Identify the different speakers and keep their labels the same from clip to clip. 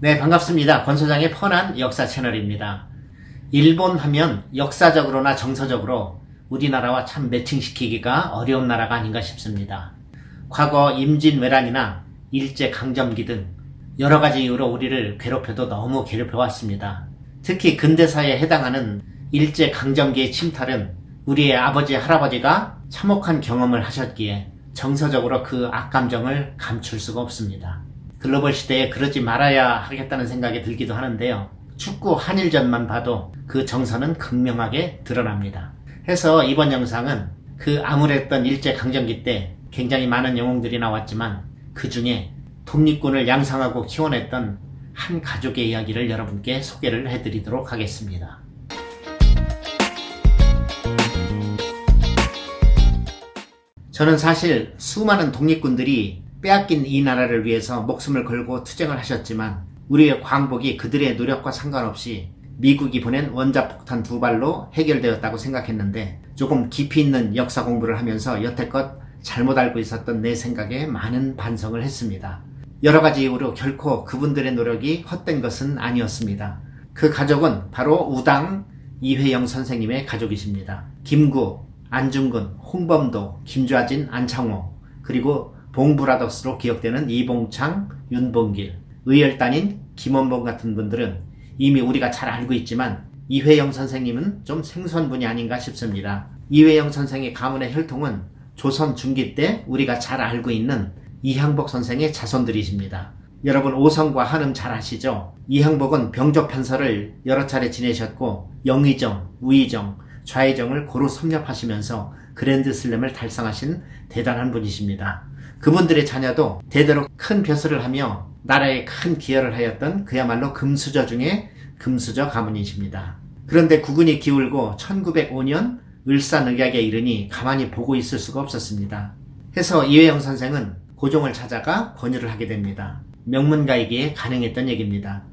Speaker 1: 네, 반갑습니다. 권 소장의 펀한 역사 채널입니다. 일본 하면 역사적으로나 정서적으로 우리나라와 참 매칭시키기가 어려운 나라가 아닌가 싶습니다. 과거 임진왜란이나 일제강점기 등 여러 가지 이유로 우리를 괴롭혀도 너무 괴롭혀왔습니다. 특히 근대사에 해당하는 일제강점기의 침탈은 우리의 아버지, 할아버지가 참혹한 경험을 하셨기에 정서적으로 그 악감정을 감출 수가 없습니다. 글로벌 시대에 그러지 말아야 하겠다는 생각이 들기도 하는데요. 축구 한일전만 봐도 그 정서는 극명하게 드러납니다. 해서 이번 영상은 그 암울했던 일제강점기 때 굉장히 많은 영웅들이 나왔지만 그 중에 독립군을 양성하고 키워냈던 한 가족의 이야기를 여러분께 소개를 해드리도록 하겠습니다. 저는 사실 수많은 독립군들이 빼앗긴 이 나라를 위해서 목숨을 걸고 투쟁을 하셨지만 우리의 광복이 그들의 노력과 상관없이 미국이 보낸 원자폭탄 2발로 해결되었다고 생각했는데 조금 깊이 있는 역사 공부를 하면서 여태껏 잘못 알고 있었던 내 생각에 많은 반성을 했습니다. 여러 가지 이유로 결코 그분들의 노력이 헛된 것은 아니었습니다. 그 가족은 바로 우당 이회영 선생님의 가족이십니다. 김구, 안중근, 홍범도, 김좌진, 안창호, 그리고 봉브라더스로 기억되는 이봉창, 윤봉길, 의열단인 김원봉 같은 분들은 이미 우리가 잘 알고 있지만 이회영 선생님은 좀 생소한 분이 아닌가 싶습니다. 이회영 선생의 가문의 혈통은 조선 중기 때 우리가 잘 알고 있는 이항복 선생의 자손들이십니다. 여러분 오성과 한음 잘 아시죠? 이항복은 병조 편서를 여러 차례 지내셨고 영의정, 우의정, 좌의정을 고루 섭렵하시면서 그랜드슬램을 달성하신 대단한 분이십니다. 그분들의 자녀도 대대로 큰 벼슬을 하며 나라에 큰 기여를 하였던 그야말로 금수저 중에 금수저 가문이십니다. 그런데 국운이 기울고 1905년 을사늑약에 이르니 가만히 보고 있을 수가 없었습니다. 해서 이회영 선생은 고종을 찾아가 권유를 하게 됩니다. 명문가이기에 가능했던 얘기입니다.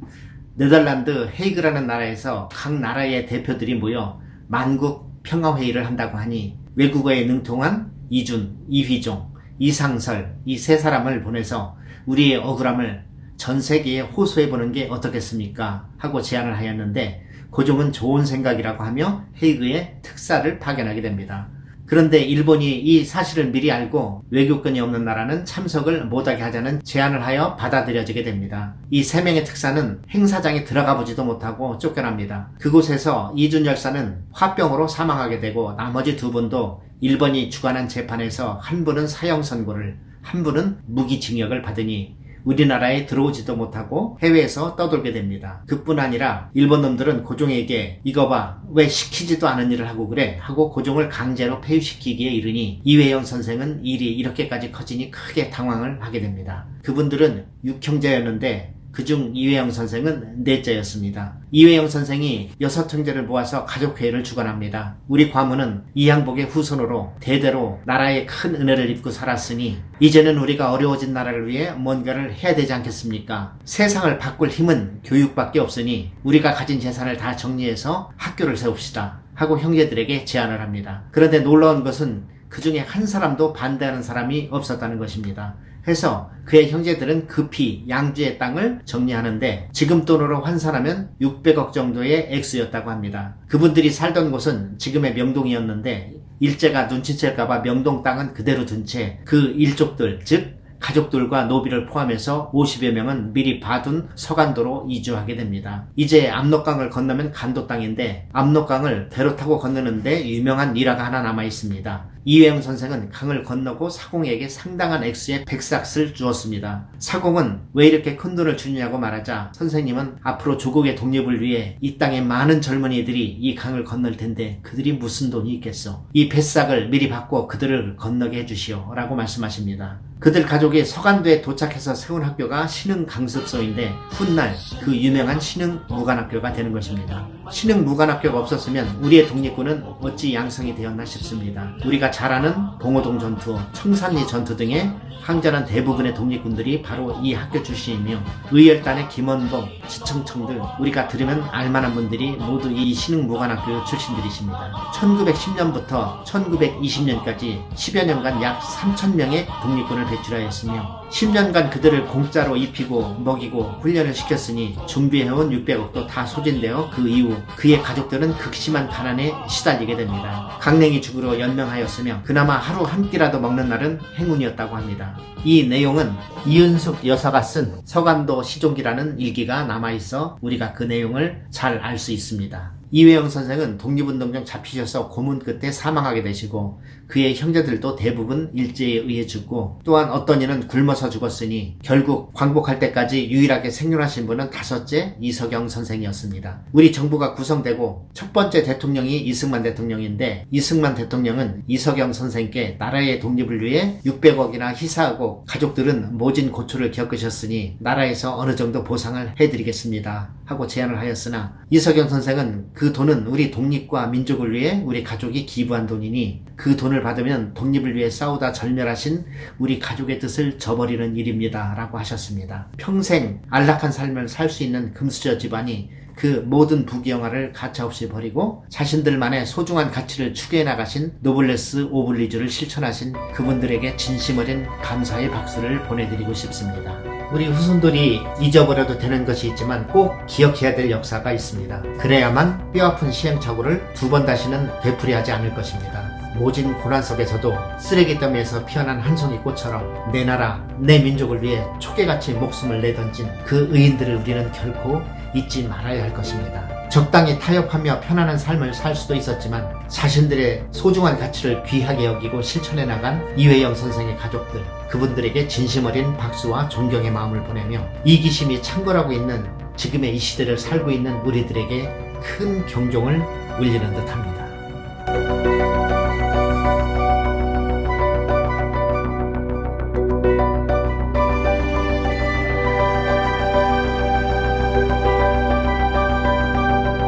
Speaker 1: 네덜란드 헤이그라는 나라에서 각 나라의 대표들이 모여 만국 평화회의를 한다고 하니 외국어에 능통한 이준, 이휘종, 이상설 이 세 사람을 보내서 우리의 억울함을 전 세계에 호소해보는 게 어떻겠습니까? 하고 제안을 하였는데 고종은 좋은 생각이라고 하며 헤이그에 특사를 파견하게 됩니다. 그런데 일본이 이 사실을 미리 알고 외교권이 없는 나라는 참석을 못하게 하자는 제안을 하여 받아들여지게 됩니다. 이 세 명의 특사는 행사장에 들어가 보지도 못하고 쫓겨납니다. 그곳에서 이준 열사는 화병으로 사망하게 되고 나머지 두 분도 일본이 주관한 재판에서 한 분은 사형 선고를, 한 분은 무기징역을 받으니 우리나라에 들어오지도 못하고 해외에서 떠돌게 됩니다. 그뿐 아니라 일본 놈들은 고종에게 이거 봐, 왜 시키지도 않은 일을 하고 그래? 하고 고종을 강제로 폐위시키기에 이르니 이회영 선생은 일이 이렇게까지 커지니 크게 당황을 하게 됩니다. 그분들은 6형제였는데 그중 이회영 선생은 넷째였습니다. 이회영 선생이 6형제를 모아서 가족회의를 주관합니다. 우리 과문은 이항복의 후손으로 대대로 나라의 큰 은혜를 입고 살았으니 이제는 우리가 어려워진 나라를 위해 뭔가를 해야 되지 않겠습니까? 세상을 바꿀 힘은 교육밖에 없으니 우리가 가진 재산을 다 정리해서 학교를 세웁시다 하고 형제들에게 제안을 합니다. 그런데 놀라운 것은 그 중에 한 사람도 반대하는 사람이 없었다는 것입니다. 해서 그의 형제들은 급히 양주의 땅을 정리하는데 지금 돈으로 환산하면 600억 정도의 액수였다고 합니다. 그분들이 살던 곳은 지금의 명동이었는데 일제가 눈치챌까봐 명동 땅은 그대로 둔 채 그 일족들, 즉 가족들과 노비를 포함해서 50여 명은 미리 봐둔 서간도로 이주하게 됩니다. 이제 압록강을 건너면 간도 땅인데 압록강을 배로 타고 건너는데 유명한 일화가 하나 남아 있습니다. 이회영 선생은 강을 건너고 사공에게 상당한 액수의 백삭을 주었습니다. 사공은 왜 이렇게 큰 돈을 주느냐고 말하자 선생님은 앞으로 조국의 독립을 위해 이 땅에 많은 젊은이들이 이 강을 건널 텐데 그들이 무슨 돈이 있겠어. 이 뱃삭을 미리 받고 그들을 건너게 해주시오 라고 말씀하십니다. 그들 가족이 서간도에 도착해서 세운 학교가 신흥강습소인데 훗날 그 유명한 신흥무관학교가 되는 것입니다. 신흥무관학교가 없었으면 우리의 독립군은 어찌 양성이 되었나 싶습니다. 우리가 잘 아는 봉오동 전투, 청산리 전투 등의 항전한 대부분의 독립군들이 바로 이 학교 출신이며 의열단의 김원봉, 지청청 등 우리가 들으면 알만한 분들이 모두 이 신흥무관학교 출신들이십니다. 1910년부터 1920년까지 10여 년간 약 3,000명의 독립군을 배출하였으며 10년간 그들을 공짜로 입히고 먹이고 훈련을 시켰으니 준비해온 600억도 다 소진되어 그 이후 그의 가족들은 극심한 가난에 시달리게 됩니다. 강냉이 죽으로 연명하였으며 그나마 하루 한 끼라도 먹는 날은 행운이었다고 합니다. 이 내용은 이은숙 여사가 쓴 서간도 시종기라는 일기가 남아있어 우리가 그 내용을 잘 알 수 있습니다. 이회영 선생은 독립운동 중 잡히셔서 고문 끝에 사망하게 되시고 그의 형제들도 대부분 일제에 의해 죽고 또한 어떤 이는 굶어서 죽었으니 결국 광복할 때까지 유일하게 생존하신 분은 다섯째 이석영 선생이었습니다. 우리 정부가 구성되고 첫 번째 대통령이 이승만 대통령인데 이승만 대통령은 이석영 선생께 나라의 독립을 위해 600억이나 희사하고 가족들은 모진 고초를 겪으셨으니 나라에서 어느 정도 보상을 해드리겠습니다 하고 제안을 하였으나 이석영 선생은 그 돈은 우리 독립과 민족을 위해 우리 가족이 기부한 돈이니 그 돈을 받으면 독립을 위해 싸우다 절멸하신 우리 가족의 뜻을 저버리는 일입니다 라고 하셨습니다. 평생 안락한 삶을 살 수 있는 금수저 집안이 그 모든 부귀영화를 가차없이 버리고 자신들만의 소중한 가치를 추구해 나가신 노블레스 오블리주를 실천하신 그분들에게 진심 어린 감사의 박수를 보내드리고 싶습니다. 우리 후손들이 잊어버려도 되는 것이 있지만 꼭 기억해야 될 역사가 있습니다. 그래야만 뼈아픈 시행착오를 두 번 다시는 되풀이하지 않을 것입니다. 모진 고난 속에서도 쓰레기 더미에서 피어난 한 송이 꽃처럼 내 나라, 내 민족을 위해 초계같이 목숨을 내던진 그 의인들을 우리는 결코 잊지 말아야 할 것입니다. 적당히 타협하며 편안한 삶을 살 수도 있었지만 자신들의 소중한 가치를 귀하게 여기고 실천해 나간 이회영 선생의 가족들, 그분들에게 진심 어린 박수와 존경의 마음을 보내며 이기심이 창궐하고 있는 지금의 이 시대를 살고 있는 우리들에게 큰 경종을 울리는 듯합니다.